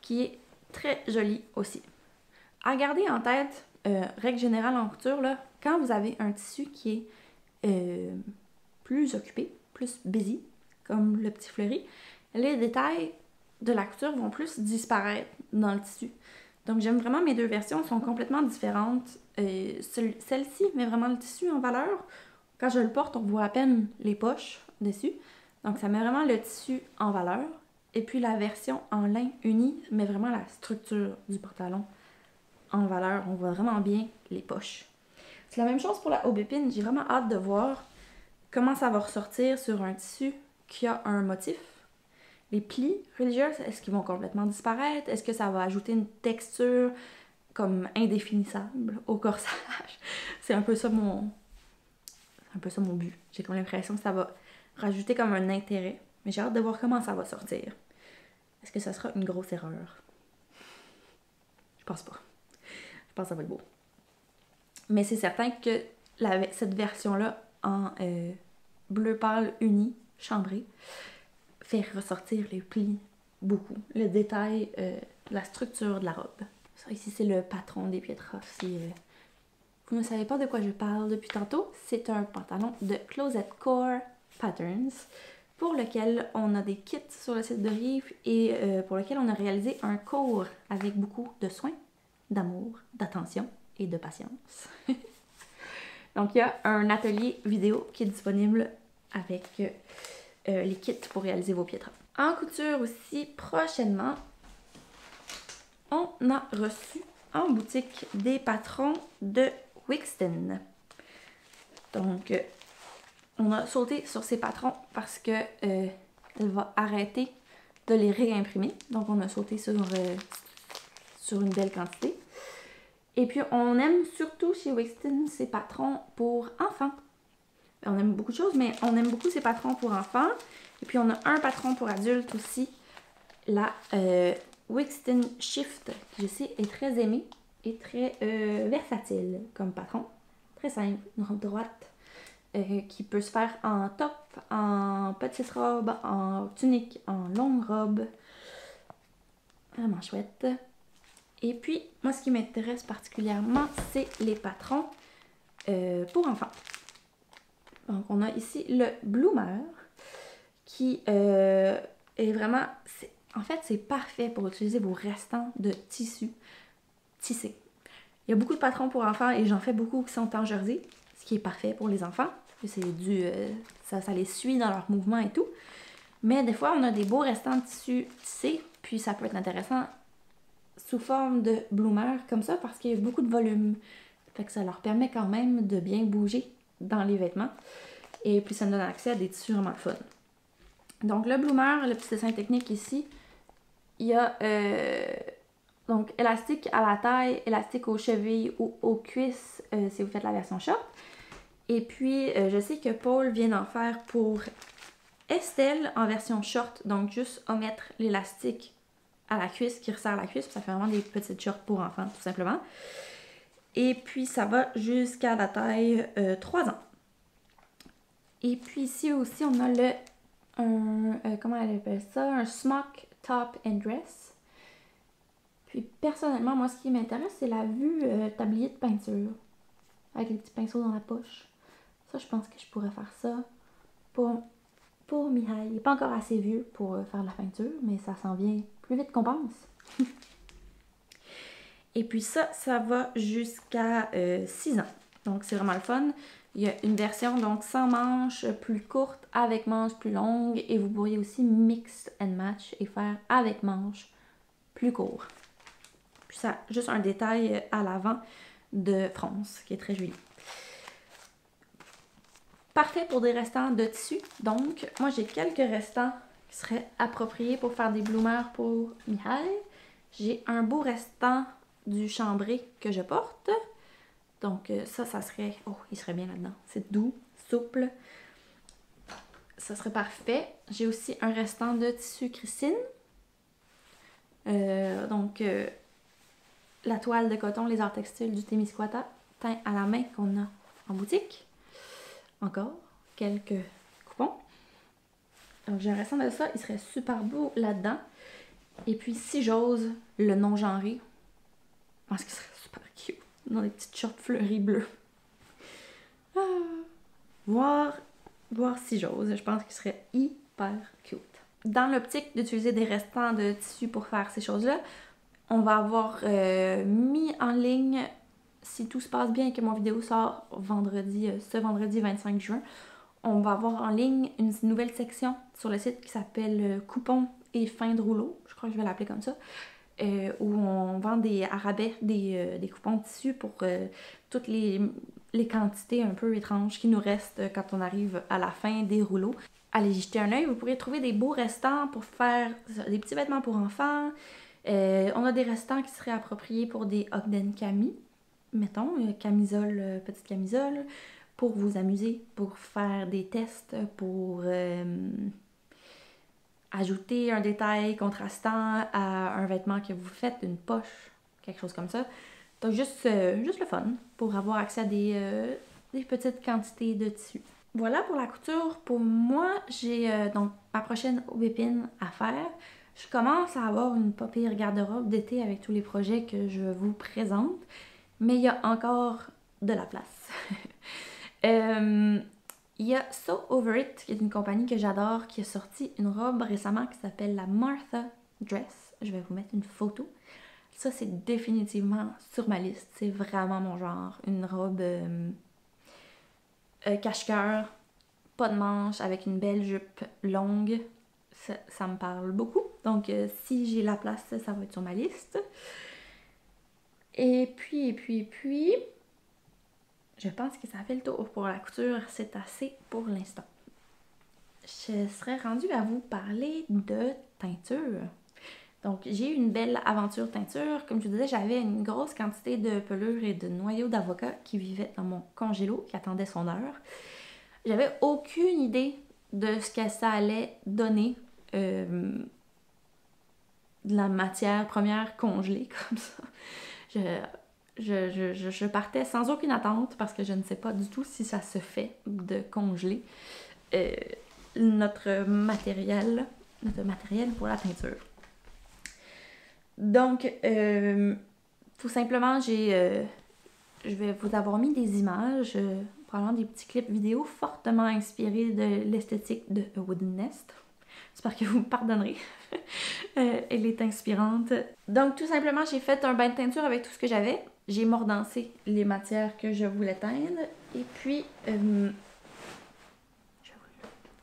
qui est très jolie aussi. À garder en tête, règle générale en couture, là, quand vous avez un tissu qui est plus occupé, plus busy, comme le petit fleuri, les détails de la couture vont plus disparaître dans le tissu. Donc j'aime vraiment mes 2 versions, sont complètement différentes. Celle-ci met vraiment le tissu en valeur. Quand je le porte, on voit à peine les poches dessus. Donc ça met vraiment le tissu en valeur. Et puis la version en lin uni met vraiment la structure du pantalon en valeur. On voit vraiment bien les poches. C'est la même chose pour la aubépine. J'ai vraiment hâte de voir comment ça va ressortir sur un tissu qui a un motif. Les plis religieux, est-ce qu'ils vont complètement disparaître? Est-ce que ça va ajouter une texture comme indéfinissable au corsage? C'est un peu ça mon but. J'ai comme l'impression que ça va rajouter comme un intérêt. Mais j'ai hâte de voir comment ça va sortir. Est-ce que ça sera une grosse erreur? Je pense pas. Je pense que ça va être beau. Mais c'est certain que cette version-là en bleu pâle uni, chambré, fait ressortir les plis beaucoup. Le détail, la structure de la robe. Ça, ici, c'est le patron des Pietras. Si vous ne savez pas de quoi je parle depuis tantôt, c'est un pantalon de Closet Core Patterns pour lequel on a des kits sur le site de Rive et pour lequel on a réalisé un cours avec beaucoup de soins, d'amour, d'attention et de patience. Donc, il y a un atelier vidéo qui est disponible avec les kits pour réaliser vos Pietras. En couture aussi, prochainement, on a reçu en boutique des patrons de Wixton. Donc, on a sauté sur ces patrons parce que elle va arrêter de les réimprimer. Donc, on a sauté sur une belle quantité. Et puis, on aime surtout chez Wixton ces patrons pour enfants. On aime beaucoup de choses, mais on aime beaucoup ces patrons pour enfants. Et puis, on a un patron pour adultes aussi. La Wixton Shift, qui je sais est très aimée et très versatile comme patron. Très simple, une robe droite qui peut se faire en top, en petite robe, en tunique, en longue robe. Vraiment chouette. Et puis, moi, ce qui m'intéresse particulièrement, c'est les patrons pour enfants. Donc, on a ici le Bloomer, qui est vraiment... En fait, c'est parfait pour utiliser vos restants de tissu tissé. Il y a beaucoup de patrons pour enfants et j'en fais beaucoup qui sont en jersey, ce qui est parfait pour les enfants. C'est ça les suit dans leurs mouvements et tout. Mais des fois, on a des beaux restants de tissu tissé, puis ça peut être intéressant sous forme de bloomer comme ça parce qu'il y a beaucoup de volume. Fait que ça leur permet quand même de bien bouger dans les vêtements. Et puis ça nous donne accès à des tissus vraiment fun. Donc le bloomer, le petit dessin technique ici, il y a donc élastique à la taille, élastique aux chevilles ou aux cuisses si vous faites la version short. Et puis je sais que Paul vient d'en faire pour Estelle en version short, donc juste omettre l'élastique à la cuisse qui resserre la cuisse, ça fait vraiment des petites shorts pour enfants tout simplement. Et puis ça va jusqu'à la taille 3 ans. Et puis ici aussi on a comment elle appelle ça? Un smock top and dress. Puis personnellement, moi ce qui m'intéresse c'est la vue tablier de peinture. Avec les petits pinceaux dans la poche. Ça je pense que je pourrais faire ça pour Mihail. Il n'est pas encore assez vieux pour faire de la peinture, mais ça s'en vient plus vite qu'on pense. Et puis ça va jusqu'à 6 ans. Donc c'est vraiment le fun. Il y a une version donc sans manches, plus courte, avec manches plus longues. Et vous pourriez aussi mix and match et faire avec manches plus court. Puis ça, juste un détail à l'avant de fronce qui est très joli. Parfait pour des restants de tissu. Donc, moi, j'ai quelques restants qui seraient appropriés pour faire des bloomers pour Mihail. J'ai un beau restant du chambré que je porte. Donc, ça serait... Oh, il serait bien là-dedans. C'est doux, souple. Ça serait parfait. J'ai aussi un restant de tissu Christine. La toile de coton, les arts textiles du Témiscouata, teint à la main qu'on a en boutique. Encore quelques coupons. Donc j'ai un restant de ça, il serait super beau là-dedans. Et puis si j'ose, le non-genré, je pense qu'il serait super cute. Dans des petites shorts fleuries bleues. Voir si j'ose, je pense qu'il serait hyper cute. Dans l'optique d'utiliser des restants de tissu pour faire ces choses-là, on va avoir mis en ligne, si tout se passe bien et que mon vidéo sort ce vendredi 25 juin, on va avoir en ligne une nouvelle section sur le site qui s'appelle Coupons et fin de rouleau. Je crois que je vais l'appeler comme ça. où on vend des rabais, des coupons de tissu pour toutes les quantités un peu étranges qui nous restent quand on arrive à la fin des rouleaux. Allez y jeter un œil, vous pourrez trouver des beaux restants pour faire des petits vêtements pour enfants. On a des restants qui seraient appropriés pour des Ogden Cami, mettons, camisole, petite camisole, pour vous amuser, pour faire des tests, pour ajouter un détail contrastant à un vêtement que vous faites, une poche, quelque chose comme ça. Donc juste le fun, pour avoir accès à des petites quantités de tissu. Voilà pour la couture. Pour moi, j'ai donc ma prochaine whip-in à faire. Je commence à avoir une pas pire garde-robe d'été avec tous les projets que je vous présente, mais il y a encore de la place. Il y a So Over It, qui est une compagnie que j'adore, qui a sorti une robe récemment qui s'appelle la Martha Dress. Je vais vous mettre une photo. Ça, c'est définitivement sur ma liste. C'est vraiment mon genre. Une robe cache-cœur, pas de manches, avec une belle jupe longue. Ça me parle beaucoup. Donc, si j'ai la place, ça va être sur ma liste. Et puis, je pense que ça fait le tour pour la couture. C'est assez pour l'instant. Je serais rendue à vous parler de teinture. Donc, j'ai eu une belle aventure teinture. Comme je vous disais, j'avais une grosse quantité de pelures et de noyaux d'avocat qui vivaient dans mon congélo, qui attendait son heure. J'avais aucune idée de ce que ça allait donner de la matière première congelée comme ça. Je partais sans aucune attente parce que je ne sais pas du tout si ça se fait de congeler notre matériel pour la teinture. Donc, tout simplement, je vais vous avoir mis des images, probablement des petits clips vidéo fortement inspirés de l'esthétique de A Wooden Nest. J'espère que vous me pardonnerez. Elle est inspirante. Donc, tout simplement, j'ai fait un bain de teinture avec tout ce que j'avais. J'ai mordancé les matières que je voulais teindre. Et puis, je vais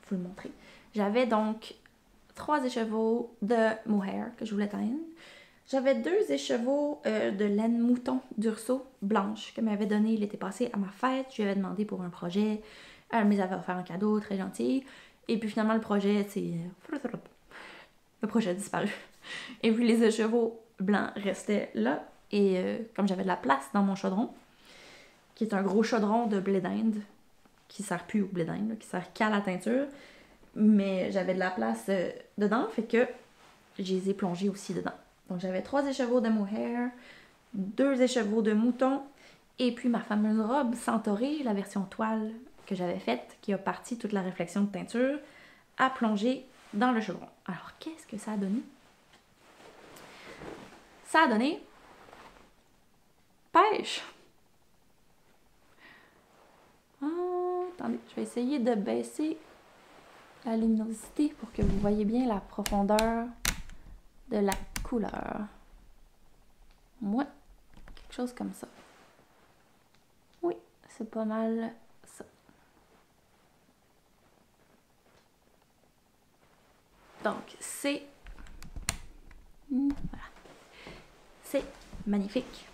vous le montrer. J'avais donc 3 écheveaux de mohair que je voulais teindre. J'avais 2 écheveaux de laine mouton d'Urso blanche que m'avait donné l'été passé à ma fête. Je lui avais demandé pour un projet. Elle me les avait offert en cadeau, très gentil. Et puis finalement, le projet, le projet a disparu. Et puis les écheveaux blancs restaient là. Et comme j'avais de la place dans mon chaudron, qui est un gros chaudron de blé d'Inde, qui sert plus au blé d'Inde, qui sert qu'à la teinture, mais j'avais de la place dedans, fait que je les ai plongés aussi dedans. Donc j'avais 3 écheveaux de mohair, 2 écheveaux de mouton, et puis ma fameuse robe Centaurée, la version toile que j'avais faite, qui a parti toute la réflexion de teinture, à plonger dans le chaudron. Alors, qu'est-ce que ça a donné? Ça a donné pêche. Attendez, je vais essayer de baisser la luminosité pour que vous voyez bien la profondeur de la couleur. Ouais, quelque chose comme ça. Oui, c'est pas mal ça. Donc, c'est... Voilà. C'est magnifique,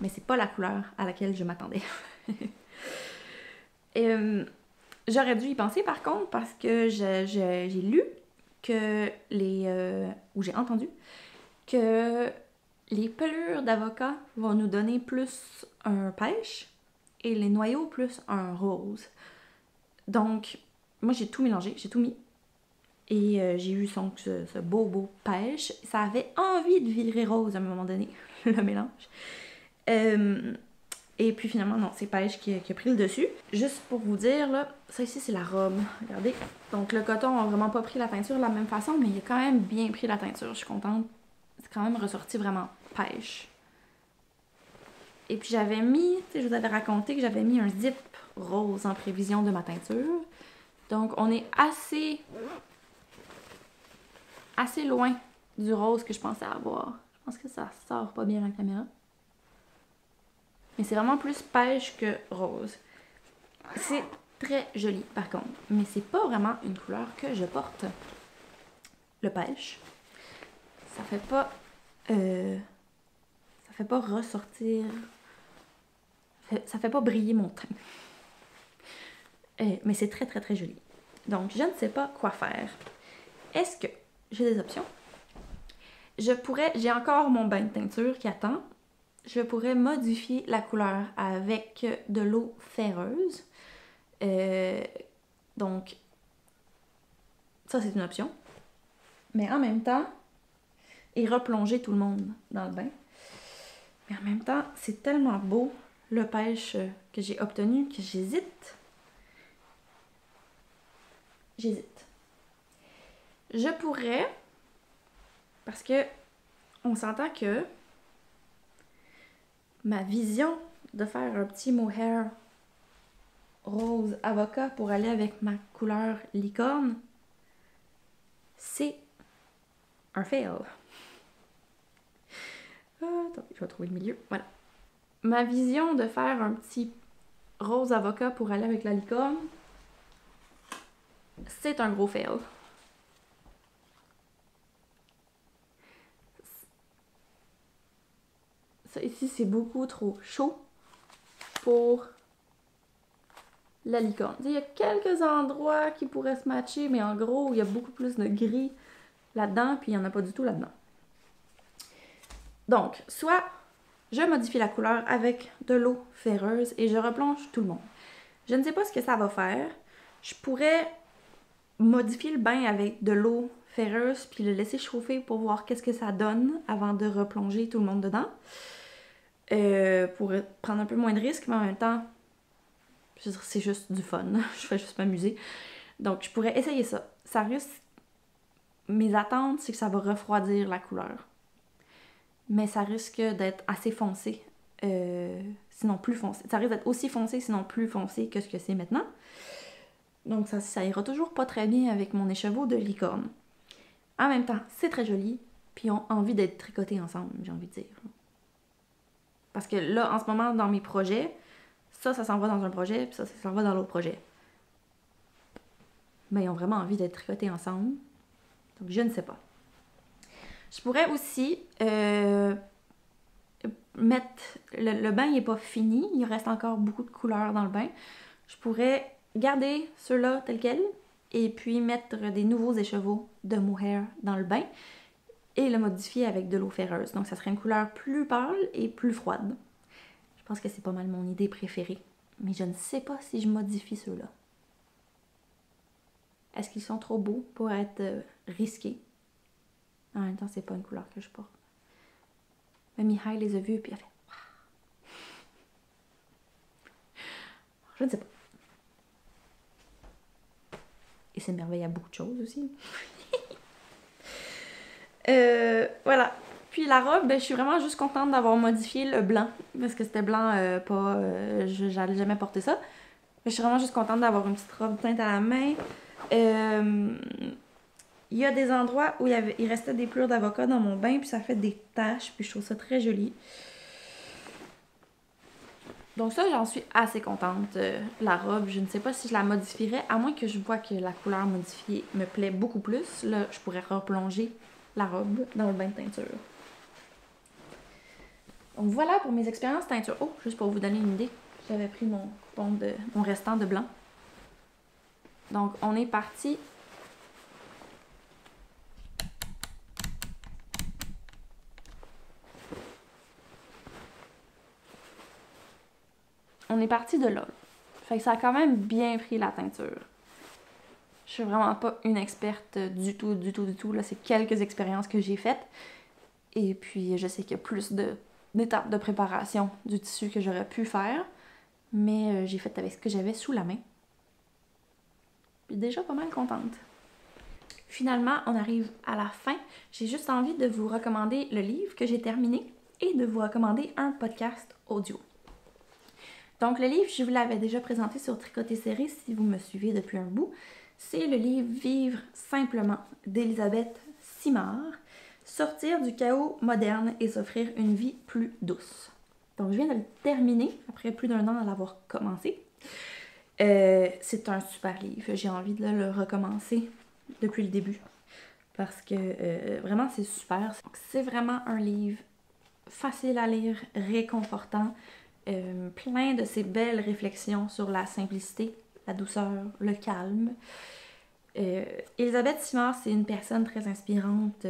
mais c'est pas la couleur à laquelle je m'attendais. J'aurais dû y penser par contre parce que j'ai lu que ou j'ai entendu que les pelures d'avocat vont nous donner plus un pêche et les noyaux plus un rose. Donc, moi j'ai tout mélangé, j'ai tout mis. Et j'ai eu ce beau pêche. Ça avait envie de virer rose à un moment donné, le mélange. Et puis finalement, non, c'est pêche qui a pris le dessus. Juste pour vous dire, là, ça ici, c'est la robe. Regardez. Donc le coton n'a vraiment pas pris la teinture de la même façon, mais il a quand même bien pris la teinture. Je suis contente. C'est quand même ressorti vraiment pêche. Et puis j'avais mis, tu sais, je vous avais raconté que j'avais mis un zip rose en prévision de ma teinture. Donc on est assez loin du rose que je pensais avoir. Je pense que ça sort pas bien dans la caméra. Mais c'est vraiment plus pêche que rose. C'est très joli par contre. Mais c'est pas vraiment une couleur que je porte. Le pêche. Ça fait pas ça fait pas ressortir... Ça fait pas briller mon teint. Mais c'est très, très, très joli. Donc, je ne sais pas quoi faire. Est-ce que j'ai des options? J'ai encore mon bain de teinture qui attend. Je pourrais modifier la couleur avec de l'eau ferreuse. Donc, ça, c'est une option. Mais en même temps, et replonger tout le monde dans le bain. Mais en même temps, c'est tellement beau, le pêche que j'ai obtenu, que j'hésite. Je pourrais, parce que on s'entend que ma vision de faire un petit mohair rose avocat pour aller avec ma couleur licorne, c'est un fail. Attends, je vais trouver le milieu. Voilà. Ma vision de faire un petit rose avocat pour aller avec la licorne, c'est un gros fail. Ça ici, c'est beaucoup trop chaud pour la licorne. Il y a quelques endroits qui pourraient se matcher, mais en gros, il y a beaucoup plus de gris là-dedans, puis il n'y en a pas du tout là-dedans. Donc, soit je modifie la couleur avec de l'eau ferreuse et je replonge tout le monde. Je ne sais pas ce que ça va faire. Je pourrais modifier le bain avec de l'eau ferreuse puis le laisser chauffer pour voir qu'est-ce que ça donne avant de replonger tout le monde dedans. Pour prendre un peu moins de risques, mais en même temps, je veux dire, c'est juste du fun. Je fais juste m'amuser. Donc, je pourrais essayer ça. Ça risque... Mes attentes, c'est que ça va refroidir la couleur. Mais ça risque d'être assez foncé, sinon plus foncé. Ça risque d'être aussi foncé, sinon plus foncé que ce que c'est maintenant. Donc ça ira toujours pas très bien avec mon écheveau de licorne. En même temps, c'est très joli, puis ils ont envie d'être tricotés ensemble, j'ai envie de dire. Parce que là, en ce moment, dans mes projets, ça s'en va dans un projet, puis ça s'en va dans l'autre projet. Mais ils ont vraiment envie d'être tricotés ensemble. Donc je ne sais pas. Je pourrais aussi mettre... Le bain n'est pas fini, il reste encore beaucoup de couleurs dans le bain. Je pourrais garder ceux-là tels quels et puis mettre des nouveaux écheveaux de mohair dans le bain et le modifier avec de l'eau ferreuse. Donc ça serait une couleur plus pâle et plus froide. Je pense que c'est pas mal mon idée préférée. Mais je ne sais pas si je modifie ceux-là. Est-ce qu'ils sont trop beaux pour être risqués? En même temps, c'est pas une couleur que je porte. Mais Mihai les a vus et puis elle a fait wow. Je ne sais pas. Et c'est merveille à beaucoup de choses aussi. Voilà. Puis la robe, ben, je suis vraiment juste contente d'avoir modifié le blanc. Parce que c'était blanc, j'allais jamais porter ça. Mais je suis vraiment juste contente d'avoir une petite robe teinte à la main. Il y a des endroits où il restait des plures d'avocat dans mon bain, puis ça fait des taches, puis je trouve ça très joli. Donc ça, j'en suis assez contente. La robe, je ne sais pas si je la modifierais, à moins que je vois que la couleur modifiée me plaît beaucoup plus. Là, je pourrais replonger la robe dans le bain de teinture. Donc voilà pour mes expériences teinture. Oh, juste pour vous donner une idée, j'avais pris mon restant de blanc. Donc on est parti. On est parti de là. Fait que ça a quand même bien pris la teinture. Je suis vraiment pas une experte du tout. Là, c'est quelques expériences que j'ai faites. Et puis, je sais qu'il y a plus d'étapes de préparation du tissu que j'aurais pu faire. Mais j'ai fait avec ce que j'avais sous la main. Puis déjà pas mal contente. Finalement, on arrive à la fin. J'ai juste envie de vous recommander le livre que j'ai terminé et de vous recommander un podcast audio. Donc le livre, je vous l'avais déjà présenté sur Tricoter Serré si vous me suivez depuis un bout. C'est le livre Vivre simplement d'Elisabeth Simard. Sortir du chaos moderne et s'offrir une vie plus douce. Donc je viens de le terminer après plus d'un an à l'avoir commencé. C'est un super livre. J'ai envie de le recommencer depuis le début. parce que vraiment c'est super. C'est vraiment un livre facile à lire, réconfortant, plein de ces belles réflexions sur la simplicité, la douceur, le calme. Elisabeth Simard, c'est une personne très inspirante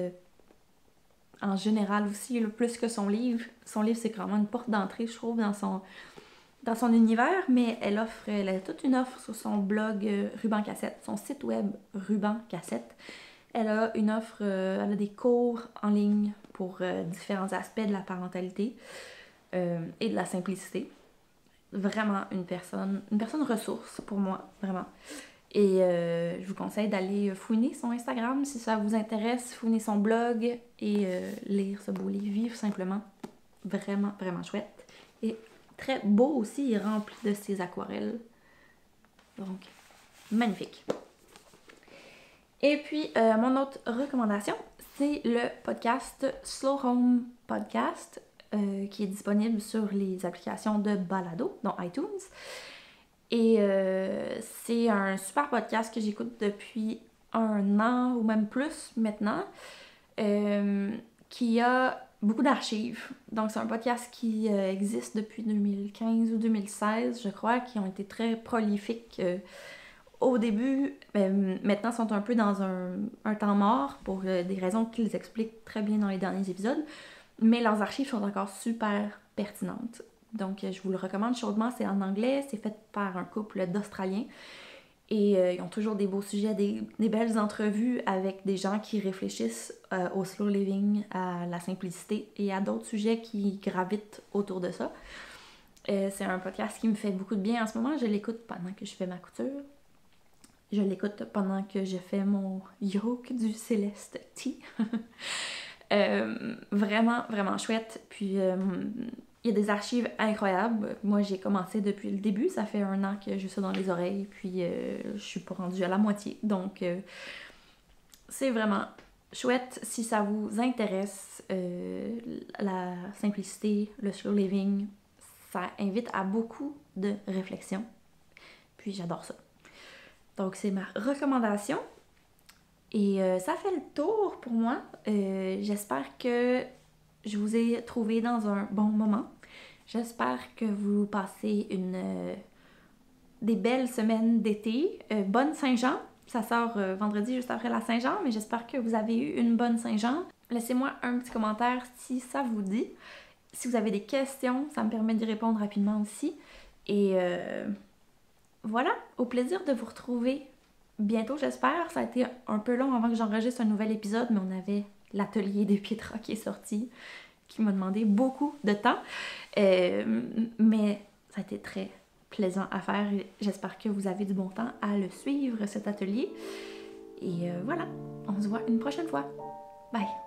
en général aussi, plus que son livre. Son livre, c'est vraiment une porte d'entrée, je trouve, dans son univers, mais elle a toute une offre sur son blog Ruban Cassette, son site web Ruban Cassette. Elle a une offre, elle a des cours en ligne pour différents aspects de la parentalité et de la simplicité. Vraiment une personne ressource pour moi, vraiment. Et je vous conseille d'aller fouiner son Instagram si ça vous intéresse, fouiner son blog et lire ce beau livre, Vivre simplement. Vraiment, vraiment chouette. Et très beau aussi, il est rempli de ses aquarelles. Donc, magnifique. Et puis, mon autre recommandation, c'est le podcast Slow Home Podcast, qui est disponible sur les applications de balado, dont iTunes. Et c'est un super podcast que j'écoute depuis 1 an ou même plus maintenant, qui a beaucoup d'archives. Donc c'est un podcast qui existe depuis 2015 ou 2016, je crois, qui ont été très prolifiques au début. Maintenant, sont un peu dans un temps mort pour des raisons qu'ils expliquent très bien dans les derniers épisodes. Mais leurs archives sont encore super pertinentes. Donc, je vous le recommande chaudement. C'est en anglais, c'est fait par un couple d'Australiens. Et ils ont toujours des beaux sujets, des belles entrevues avec des gens qui réfléchissent au slow living, à la simplicité et à d'autres sujets qui gravitent autour de ça. C'est un podcast qui me fait beaucoup de bien en ce moment. Je l'écoute pendant que je fais ma couture. Je l'écoute pendant que je fais mon yoke du Céleste Tea. Vraiment, vraiment chouette. Puis, il y a des archives incroyables. Moi, j'ai commencé depuis le début. Ça fait 1 an que j'ai ça dans les oreilles. Puis, je suis pas rendue à la moitié. Donc, c'est vraiment chouette. Si ça vous intéresse, la simplicité, le slow living, ça invite à beaucoup de réflexion. Puis, j'adore ça. Donc, c'est ma recommandation. Et ça fait le tour pour moi. J'espère que je vous ai trouvé dans un bon moment. J'espère que vous passez des belles semaines d'été. Bonne Saint-Jean! Ça sort vendredi juste après la Saint-Jean, mais j'espère que vous avez eu une bonne Saint-Jean. Laissez-moi un petit commentaire si ça vous dit. Si vous avez des questions, ça me permet d'y répondre rapidement aussi. Et voilà, au plaisir de vous retrouver bientôt, j'espère. Ça a été un peu long avant que j'enregistre un nouvel épisode, mais on avait l'atelier des Pietra qui est sorti, qui m'a demandé beaucoup de temps. Mais ça a été très plaisant à faire. J'espère que vous avez du bon temps à le suivre, cet atelier. Et voilà, on se voit une prochaine fois. Bye!